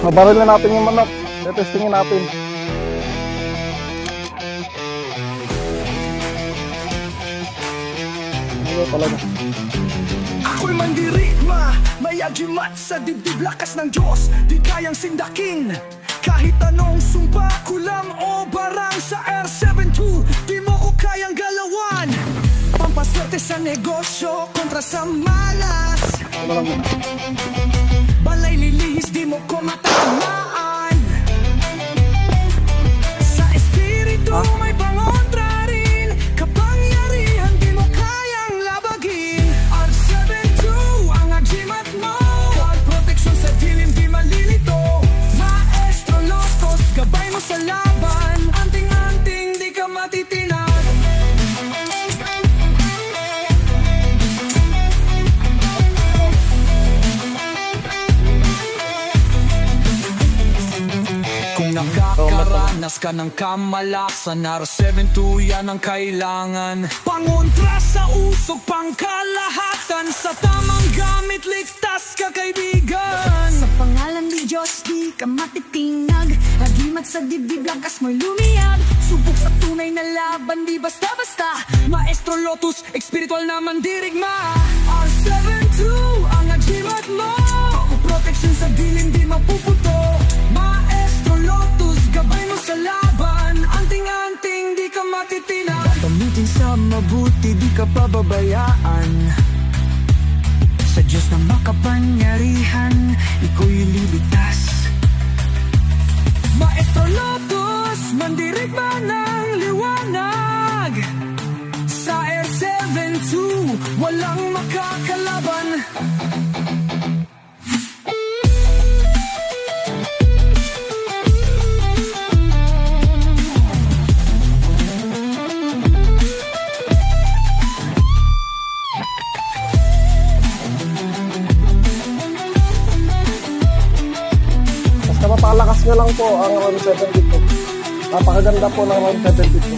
Mabaril na natin yung manok. Testingin natin. Ano talaga? Ako'y mandirigma, may agimat sa dibdib, lakas ng Diyos, di kayang sindakin. Kahit anong sumpa, kulang o barang sa R72, di mo ko kayang galawan. Pampaswerte sa negosyo, kontra sa malas. Ano lang yun? Balay lilihis, di mo ko matatamaan. Sa espiritu may pangontra rin, kapangyarihan di mo kayang labagin. R72 ang agimat mo, God protection sa dilim di malilito. Maestro Lotos, gabay mo sa laban, anting-anting di ka matitinag. Kung nakakaranas ka ng kamalasan, R72 yan ang kailangan. Pangontra sa usok, pangkalahatan, sa tamang gamit, ligtas ka kaibigan. Sa pangalan ni Diyos, di ka matitinag. Agimat sa dibdib, lakas mo'y lumiyag. Subok sa tunay na laban, di basta-basta. Maestro Lotus, espiritual na mandirigma. R72 ang agimat mo, protection sa dilim, di mapuputo. Maestro Lotus, gabay mo sa laban, anting-anting, di ka matitinag. Gamitin sa mabuti, di ka pababayaan. Sa Diyos na makapangyarihan, ikaw'y liligtas. Maestro Lotus, mandirigma ng liwanag. Sa R72, walang makakalaban. Basta mapalakas nyo lang po ang round 72. Napakaganda po ng round 72.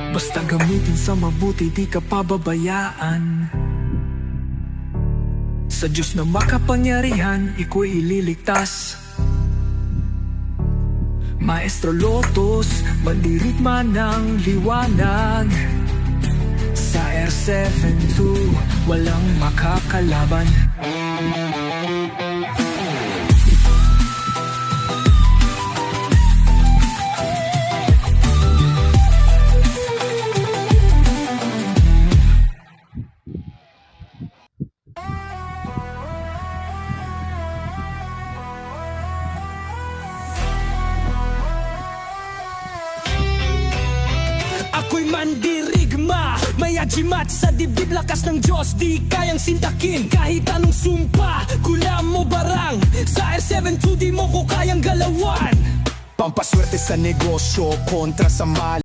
Basta gamitin sa mabuti, di ka pababayaan. Sa Diyos na makapangyarihan, ikaw'y ililigtas. Maestro Lotus, mandirigma ng liwanag. Sa R72, walang makakalaban. Ako'y mandirigma, may agimat sa dibdib, lakas ng Diyos, di kayang sindakin. Kahit anong sumpa, kulam mo barang, sa R72 di mo ko kayang galawan. Pampaswerte sa negosyo, kontra sa mal.